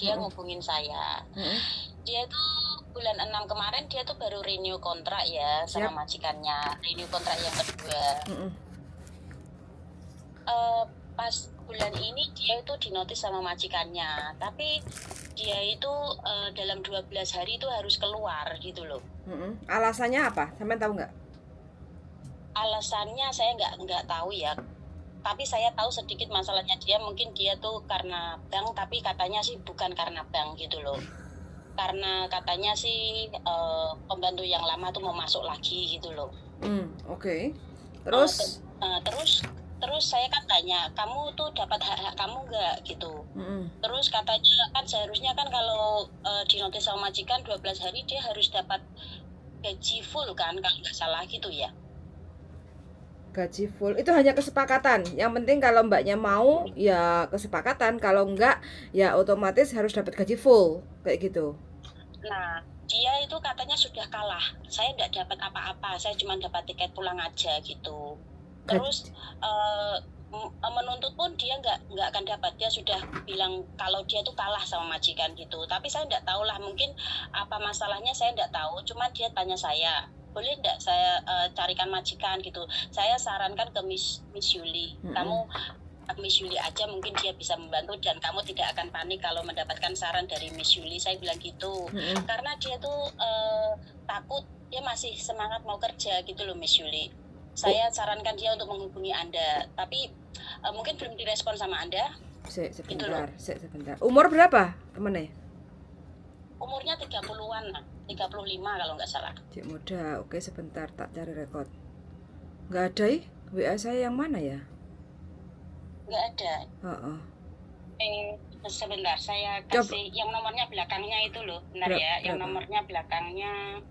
dia ngubungin saya. Dia tuh bulan 6 kemarin dia tuh baru renew kontrak ya sama Siap. majikannya, renew kontrak yang kedua. Pas bulan ini dia itu dinotis sama majikannya, tapi dia itu dalam 12 hari itu harus keluar gitu loh. Alasannya apa? Sampai tahu nggak? Alasannya saya nggak tahu ya, tapi saya tahu sedikit masalahnya dia, mungkin dia tuh karena bank, tapi katanya sih bukan karena bank gitu loh. Karena katanya sih pembantu yang lama tuh mau masuk lagi gitu loh. Oke. Eh, Terus? terus saya kan tanya, kamu tuh dapat hak-hak kamu nggak gitu. Terus katanya kan seharusnya kan kalau dinotis sama majikan 12 hari dia harus dapat gaji full kan, kalau nggak salah gitu ya. Gaji full itu hanya kesepakatan. Yang penting kalau mbaknya mau ya kesepakatan, kalau enggak ya otomatis harus dapat gaji full kayak gitu. Nah, dia itu katanya sudah kalah. Saya nggak dapat apa-apa, saya cuma dapat tiket pulang aja gitu. Terus Gaji. menuntut pun dia nggak akan dapat. Dia sudah bilang kalau dia tuh kalah sama majikan gitu. Tapi saya nggak tahu lah, mungkin apa masalahnya saya nggak tahu. Cuma dia tanya saya, boleh nggak saya carikan majikan gitu. Saya sarankan ke Miss Yuli, kamu Miss Yuli aja, mungkin dia bisa membantu dan kamu tidak akan panik kalau mendapatkan saran dari Miss Yuli. Saya bilang gitu. Karena dia tuh takut, dia masih semangat mau kerja gitu loh Miss Yuli. Saya sarankan dia untuk menghubungi Anda, tapi mungkin belum direspon sama Anda. Sebentar, sebentar. Umur berapa temennya? Umurnya 30-an, 35 kalau nggak salah. Cik muda. Oke, sebentar tak cari rekod. Nggak ada WA saya yang mana ya? Nggak ada. Sebentar, saya kasih yang nomornya belakangnya itu loh. Benar ya, yang nomornya belakangnya.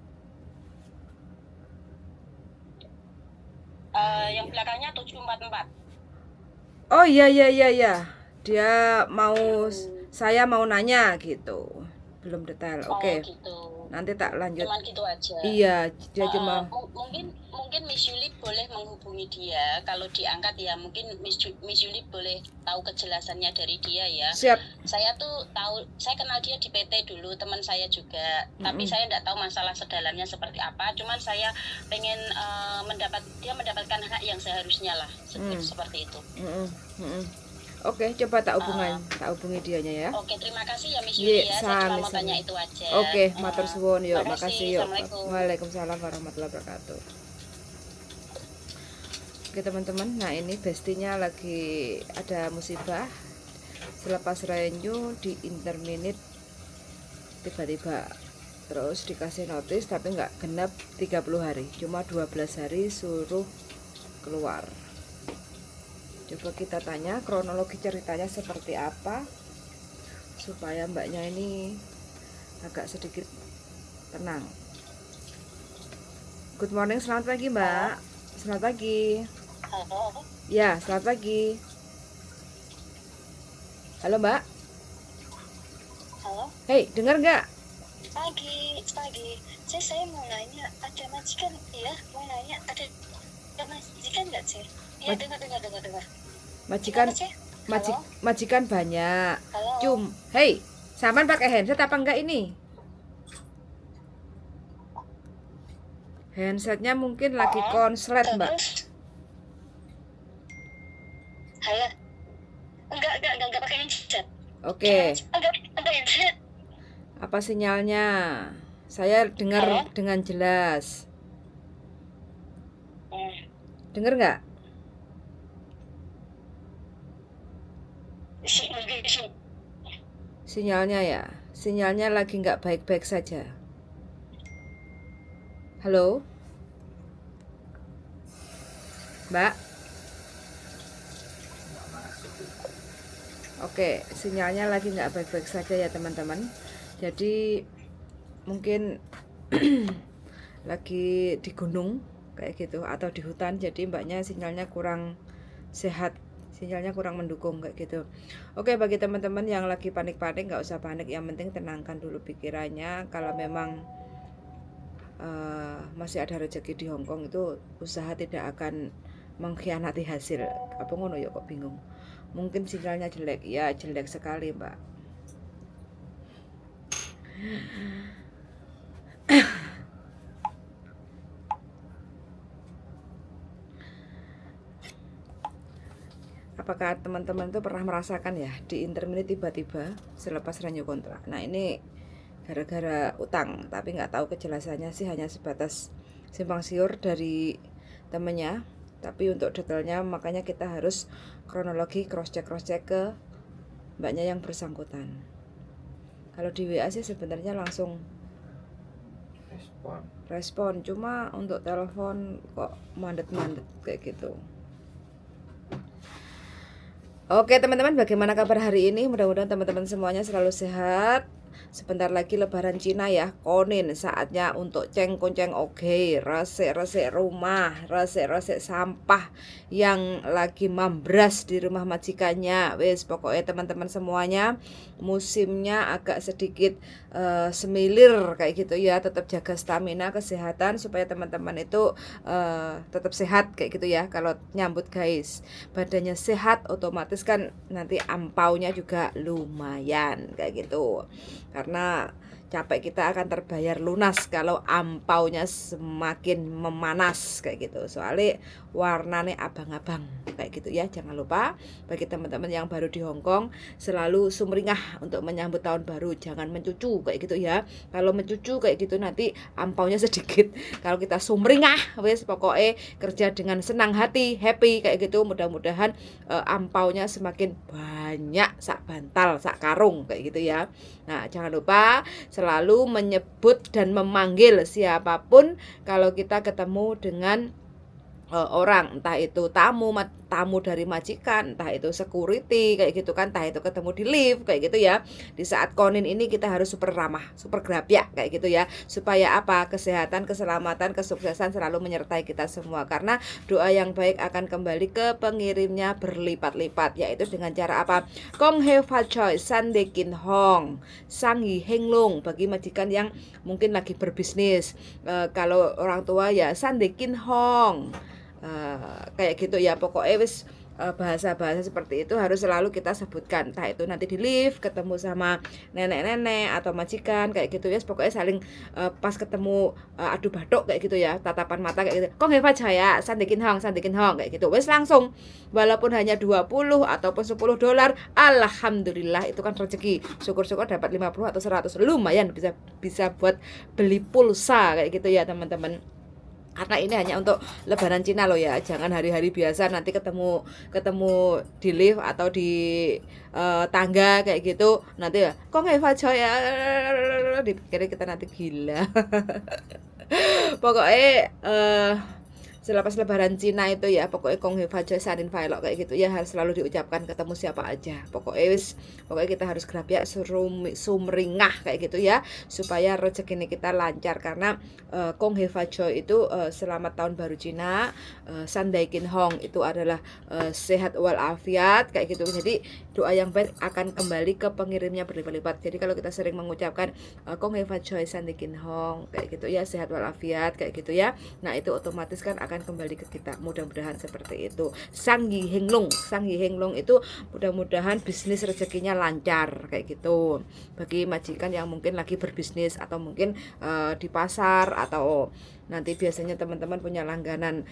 Yang belakangnya 744. Oh iya. Dia mau saya mau nanya gitu. Belum detail. Oke. Gitu. Nanti tak lanjut. Cuman gitu aja. Iya, dia cuma mungkin Miss Yuli boleh menghubungi dia. Kalau diangkat ya mungkin Miss Yuli boleh tahu kejelasannya dari dia ya. Siap. Saya tuh tahu, saya kenal dia di PT dulu, teman saya juga. Tapi saya nggak tahu masalah sedalamnya seperti apa. Cuman saya pengen dia mendapatkan hak yang seharusnya lah, seperti itu. Oke, coba tak hubungi dianya ya. Oke, terima kasih ya Miss Yuli ya. Saya cuma mau tanya itu aja. Oke, matur suwun yuk. Makasih yuk. Assalamualaikum. Waalaikumsalam warahmatullahi wabarakatuh. Oke teman-teman, nah ini bestinya lagi ada musibah. Selepas renew di interminute tiba-tiba terus dikasih notis, tapi nggak genap 30 hari, cuma 12 hari suruh keluar. Coba kita tanya kronologi ceritanya seperti apa supaya mbaknya ini agak sedikit tenang. Good morning, selamat pagi mbak. Selamat pagi. Halo. Ya, selamat pagi. Halo mbak. Halo. Hei, dengar nggak? Pagi. Saya mau nanya, ada majikan ya? Mau nanya, ada majikan nggak sih? Ya, dengar. Majikan banyak. Halo. Hei, sampean pakai handset apa enggak ini? Handsetnya mungkin lagi konslet mbak. Halo. Enggak pakai handset. Oke. Enggak handset. Apa sinyalnya? Saya dengar dengan jelas. Dengar nggak? Sinyalnya ya. Sinyalnya lagi nggak baik-baik saja. Halo? Mbak? Oke, sinyalnya lagi nggak baik-baik saja ya teman-teman. Jadi mungkin lagi di gunung kayak gitu atau di hutan, jadi mbaknya sinyalnya kurang sehat, sinyalnya kurang mendukung kayak gitu. Oke, bagi teman-teman yang lagi panik-panik nggak usah panik, yang penting tenangkan dulu pikirannya. Kalau memang masih ada rezeki di Hongkong, itu usaha tidak akan mengkhianati hasil. Apa ngono ya, kok bingung. Mungkin sinyalnya jelek ya, jelek sekali mbak. Apakah teman-teman itu pernah merasakan ya di interminit tiba-tiba selepas renew kontrak? Nah ini gara-gara utang, tapi nggak tahu kejelasannya sih, hanya sebatas simpang siur dari temennya. Tapi untuk detailnya makanya kita harus kronologi cross check ke mbaknya yang bersangkutan. Kalau di WA sih sebenarnya langsung respon, cuma untuk telepon kok mandet-mandet kayak gitu. Oke teman-teman, bagaimana kabar hari ini? Mudah-mudahan teman-teman semuanya selalu sehat. Sebentar lagi lebaran Cina ya, konin saatnya untuk ceng-konceng oke, resik-resik rumah, resik-resik sampah yang lagi mambras di rumah majikannya. Wes pokoknya teman-teman semuanya musimnya agak sedikit semilir kayak gitu ya. Tetap jaga stamina, kesehatan supaya teman-teman itu tetap sehat kayak gitu ya. Kalau nyambut guys, badannya sehat otomatis kan nanti ampaunya juga lumayan kayak gitu. Karena capek kita akan terbayar lunas kalau ampaunya semakin memanas kayak gitu. Soalnya warnanya abang-abang kayak gitu ya. Jangan lupa bagi teman-teman yang baru di Hong Kong selalu sumringah untuk menyambut tahun baru. Jangan mencucu kayak gitu ya. Kalau mencucu kayak gitu nanti ampaunya sedikit. Kalau kita sumringah wes pokoknya kerja dengan senang hati, happy kayak gitu. Mudah-mudahan ampaunya semakin banyak, sak bantal, sak karung kayak gitu ya. Nah, jangan lupa selalu menyebut dan memanggil siapapun kalau kita ketemu dengan orang, entah itu tamu dari majikan, entah itu security kayak gitu kan, entah itu ketemu di lift kayak gitu ya. Di saat konin ini kita harus super ramah, super grabyak kayak gitu ya, supaya apa? Kesehatan, keselamatan, kesuksesan selalu menyertai kita semua, karena doa yang baik akan kembali ke pengirimnya berlipat-lipat, yaitu dengan cara apa? Kong he fa choi san de kin hong sang yi heng long, bagi majikan yang mungkin lagi berbisnis. Kalau orang tua ya san de kin hong. Kayak gitu ya, pokoknya wis bahasa-bahasa seperti itu harus selalu kita sebutkan, entah itu nanti di lift ketemu sama nenek-nenek atau majikan kayak gitu ya, pokoknya saling pas ketemu adu batuk kayak gitu ya, tatapan mata kayak gitu, kong hebat saya sandikin hong kayak gitu, wis langsung, walaupun hanya 20 ataupun $10, alhamdulillah itu kan rezeki, syukur-syukur dapat 50 atau 100, lumayan bisa buat beli pulsa kayak gitu ya teman-teman. Karena ini hanya untuk lebaran Cina loh ya, jangan hari-hari biasa nanti ketemu di lift atau di tangga kayak gitu, nanti ya kok nggak ya dipikir kita nanti gila. Pokoknya selepas lebaran Cina itu ya, pokoknya kong he fa choi sanin fai lo kayak gitu ya, harus selalu diucapkan ketemu siapa aja. Pokoknya kita harus grabyak sumringah kayak gitu ya, supaya rezeki kita lancar. Karena kong he fa choi itu selamat tahun baru Cina, san dai kin hong itu adalah sehat walafiat kayak gitu. Jadi doa yang baik akan kembali ke pengirimnya berlipat-lipat. Jadi kalau kita sering mengucapkan kong he fa choi san dai kin hong kayak gitu ya, sehat walafiat kayak gitu ya, nah itu otomatis kan akan kembali ke kita, mudah-mudahan seperti itu. Sang yi heng long itu mudah-mudahan bisnis rezekinya lancar kayak gitu. Bagi majikan yang mungkin lagi berbisnis atau mungkin di pasar, atau nanti biasanya teman-teman punya langganan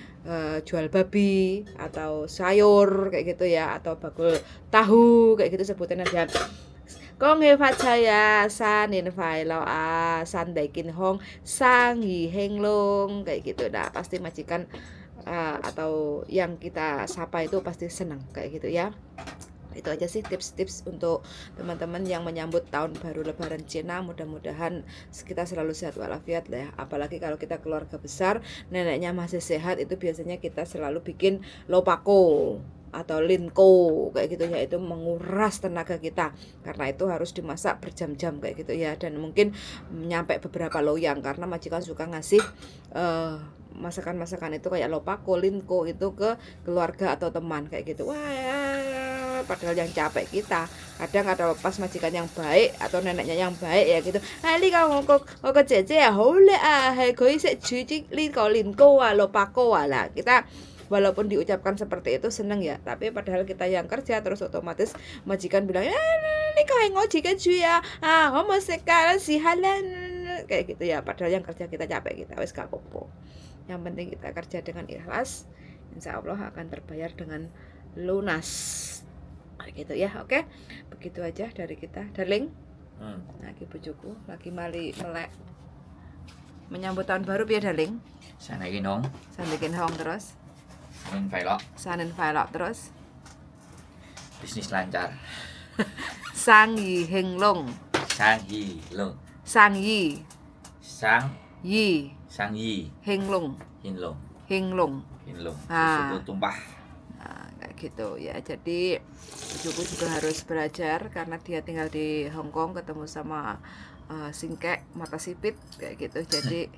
jual babi atau sayur kayak gitu ya, atau bakul tahu kayak gitu sebutannya aja. Kong he fa chaya sanin fai lo san dai kin hong sang yi heng long kayak gitu. Nah pasti majikan atau yang kita sapa itu pasti senang kayak gitu ya. Itu aja sih tips-tips untuk teman-teman yang menyambut tahun baru lebaran Cina. Mudah-mudahan kita selalu sehat walafiat lah ya. Apalagi kalau kita keluarga besar, neneknya masih sehat, itu biasanya kita selalu bikin lopako atau linko kayak gitu ya, itu menguras tenaga kita, karena itu harus dimasak berjam-jam kayak gitu ya, dan mungkin nyampe beberapa loyang karena majikan suka ngasih masakan-masakan itu kayak lopako, linko itu ke keluarga atau teman kayak gitu. Wah, padahal yang capek kita. Kadang ada pas majikan yang baik atau neneknya yang baik ya gitu. Ali kamu kok cece ya hole koi se cuci linko lopako lah. Kita walaupun diucapkan seperti itu seneng ya, tapi padahal kita yang kerja terus otomatis majikan bilang ini kayak ngojikan ya, ngomong sekarang sih halan kayak gitu ya, padahal yang kerja kita capek, kita wes gak apa-apa. Yang penting kita kerja dengan ikhlas, insya Allah akan terbayar dengan lunas kayak gitu ya. Oke, begitu aja dari kita, darling. Lagi bojoku lagi mali melek menyambut tahun baru ya, darling. Sandikin hong. Sandikin hong terus. Sanin velok terus. Bisnis lancar. Sang yi henglong. Sang Yi Long. Sang yi. Sang Yi Henglong. Hinlong. Henglong. Hinlong. Ah. Susu tumpah. Nah, kayak gitu ya. Jadi bojoku juga harus belajar karena dia tinggal di Hong Kong, ketemu sama singkek mata sipit kayak gitu. Jadi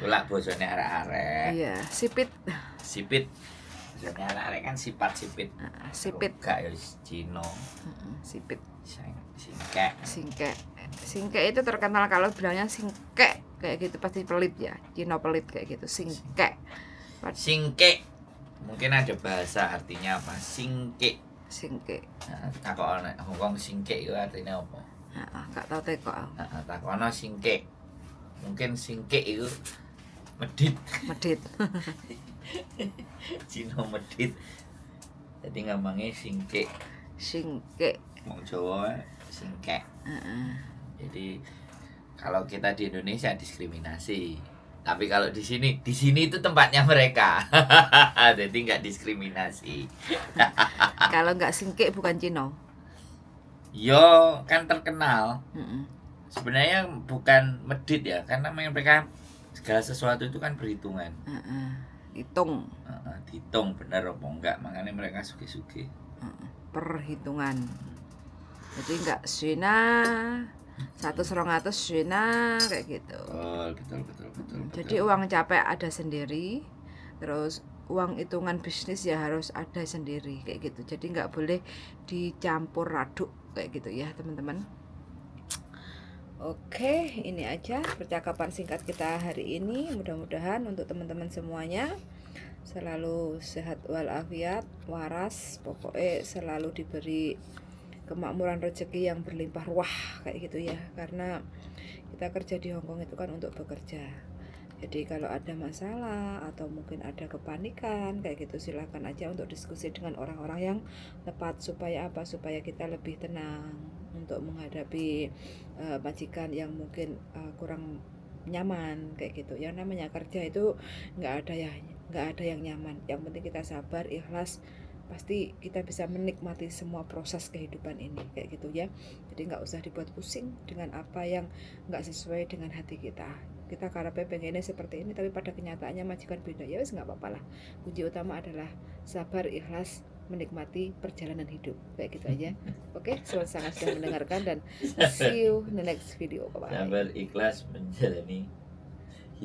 Ulak bosone arek-arek. iya, sipit. Sipit. Bosone arek-arek kan sifat sipit. Sipit. Gak ya Cino. Sipit. Singkek. Singkek itu terkenal kalau bilangnya singkek kayak gitu pasti pelit ya. Cino pelit kayak gitu, singkek. Singkek. Mungkin ada bahasa artinya apa? Singkek. Singkek. Nah, takono Hongkong singkek itu artinya apa? Gak tau teko. Nah, takono singkek. Mungkin singkek itu medit. Cino medit. Jadi ngomongnya singkek. Wong Jawa singkek. Jadi kalau kita di Indonesia diskriminasi, tapi kalau di sini itu tempatnya mereka. Jadi nggak diskriminasi. Kalau nggak singkek bukan Cino. Yo kan terkenal. Sebenarnya bukan medit ya, karena mereka segala sesuatu itu kan perhitungan. Hitung. Dihitung bener apa enggak, makanya mereka suge-suge. Perhitungan. Jadi nggak Sina 100-200 Sina kayak gitu. Betul. Jadi uang capek ada sendiri, terus uang hitungan bisnis ya harus ada sendiri kayak gitu. Jadi nggak boleh dicampur aduk kayak gitu ya teman-teman. Oke, ini aja percakapan singkat kita hari ini. Mudah-mudahan untuk teman-teman semuanya selalu sehat walafiat, waras, pokoknya selalu diberi kemakmuran rezeki yang berlimpah ruah kayak gitu ya. Karena kita kerja di Hong Kong itu kan untuk bekerja. Jadi kalau ada masalah atau mungkin ada kepanikan kayak gitu, silakan aja untuk diskusi dengan orang-orang yang tepat. Supaya apa? Supaya kita lebih tenang untuk menghadapi majikan yang mungkin kurang nyaman kayak gitu. Yang namanya kerja itu nggak ada yang nyaman. Yang penting kita sabar, ikhlas, pasti kita bisa menikmati semua proses kehidupan ini kayak gitu ya. Jadi nggak usah dibuat pusing dengan apa yang nggak sesuai dengan hati kita. Kita karepe pengennya seperti ini, tapi pada kenyataannya majikan beda, ya wes nggak apa-apa lah. Kunci utama adalah sabar, ikhlas, menikmati perjalanan hidup kayak gitu aja. Oke, sangat sudah mendengarkan dan see you in the next video. Bye bye. Sabar ikhlas menjalani